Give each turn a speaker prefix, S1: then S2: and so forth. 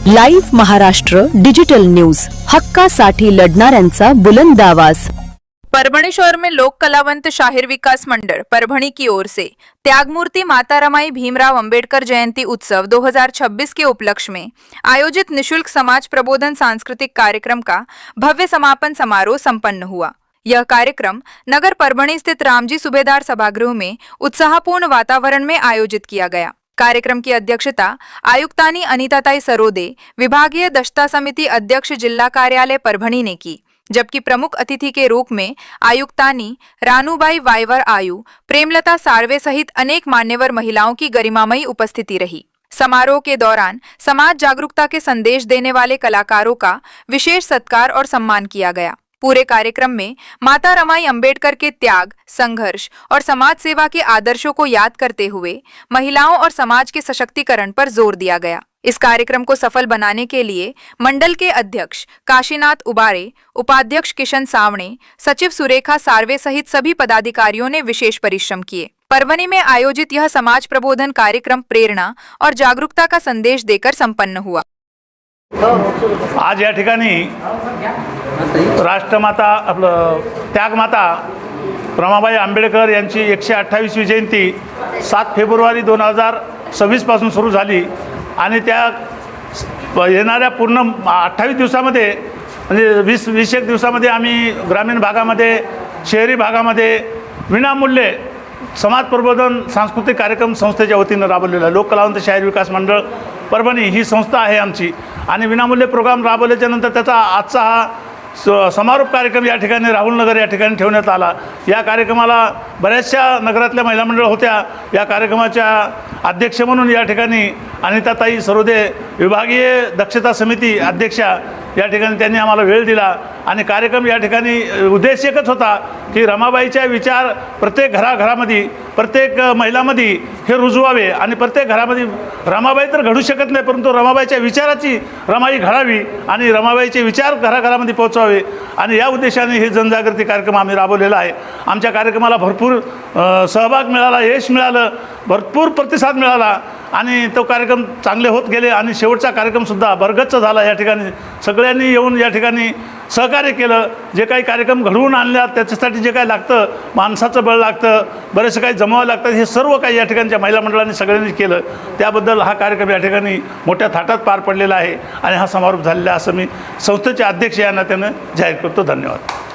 S1: Live Maharashtra digital news, हक्कासाठी लढणाऱ्यांचा बुलंद आवाज।
S2: परभणी शहर में लोक कलावंत शाहिर विकास मंडल परभणी की ओर से त्यागमूर्ति माता रमाई भीमराव अंबेडकर जयंती उत्सव 2026 के उपलक्ष्य में आयोजित निशुल्क समाज प्रबोधन सांस्कृतिक कार्यक्रम का भव्य समापन समारोह संपन्न हुआ। यह कार्यक्रम नगर परभणी स्थित रामजी सुबेदार सभागृह में उत्साहपूर्ण वातावरण में आयोजित किया गया। कार्यक्रम की अध्यक्षता आयुक्तानी अनीताताई सरोदे, विभागीय दक्षता समिति अध्यक्ष जिला कार्यालय परभणी ने की, जबकि प्रमुख अतिथि के रूप में आयुक्तानी रानूबाई वाइवर आयु, प्रेमलता साळवे सहित अनेक मान्यवर महिलाओं की गरिमामयी उपस्थिति रही। समारोह के दौरान समाज जागरूकता के संदेश देने वाले कलाकारों का विशेष सत्कार और सम्मान किया गया। पूरे कार्यक्रम में माता रमाई अंबेडकर के त्याग, संघर्ष और समाज सेवा के आदर्शों को याद करते हुए महिलाओं और समाज के सशक्तिकरण पर जोर दिया गया। इस कार्यक्रम को सफल बनाने के लिए मंडल के अध्यक्ष काशीनाथ उबारे, उपाध्यक्ष किशन सावणे, सचिव सुरेखा सार्वे सहित सभी पदाधिकारियों ने विशेष परिश्रम किए। परभणी में आयोजित यह समाज प्रबोधन कार्यक्रम प्रेरणा और जागरूकता का संदेश देकर संपन्न हुआ।
S3: आज या ठिकाणी राष्ट्रमाता आपलं त्यागमाता रमाबाई आंबेडकर यांची 128वी जयंती 7 फेब्रुवारी 2026 पासून सुरू झाली आणि त्या येणाऱ्या पूर्ण 28 दिवसामध्ये म्हणजे 20-21 दिवसामध्ये आम्ही ग्रामीण भागामध्ये, शहरी भागामध्ये विनामूल्य समाज प्रबोधन सांस्कृतिक कार्यक्रम संस्थेच्या वतीनं राबवलेला लोक कलावंत शाहीर विकास मंडळ परभणी ही संस्था आहे आमची आणि विनामूल्य प्रोग्राम राबवल्याच्या नंतर त्याचा आजचा हा समारोप कार्यक्रम या ठिकाणी राहुलनगर या ठिकाणी ठेवण्यात आला। या कार्यक्रमाला बऱ्याचशा नगरातल्या महिला मंडळ होत्या। या कार्यक्रमाच्या अध्यक्ष म्हणून या ठिकाणी अनिताताई सरोदे, विभागीय दक्षता समिती अध्यक्षा, या ठिकाणी त्यांनी आम्हाला वेळ दिला आणि कार्यक्रम या ठिकाणी उद्देश एकच होता की रमाबाईचे विचार प्रत्येक घराघरामध्ये, प्रत्येक महिलामध्ये हे रुजवावे आणि प्रत्येक घरामध्ये रमाबाई तर घडू शकत नाही, परंतु रमाबाईच्या विचाराची रमाई घडावी आणि रमाबाईचे विचार घराघरामध्ये पोहोचवावे आणि या उद्देशाने हे जनजागृती कार्यक्रम आम्ही राबवलेला आहे। आमच्या कार्यक्रमाला भरपूर सहभाग मिळाला, यश मिळालं, भरपूर प्रतिसाद मिळाला आणि तो कार्यक्रम चांगले होत गेले आणि शेवटचा कार्यक्रमसुद्धा भरगच्च झाला। या ठिकाणी सगळ्यांनी येऊन या ठिकाणी सहकार्य केलं। जे काही कार्यक्रम घडवून आणल्यात त्याच्यासाठी जे काही लागतं, माणसाचं बळ लागतं, बरेचसे काही जमावं लागतं, हे सर्व काही या ठिकाणच्या महिला मंडळांनी सगळ्यांनी केलं। त्याबद्दल हा कार्यक्रम या ठिकाणी मोठ्या थाटात पार पडलेला आहे आणि हा समारोप झालेला असं मी संस्थेचे अध्यक्ष या नात्यानं जाहीर करतो। धन्यवाद।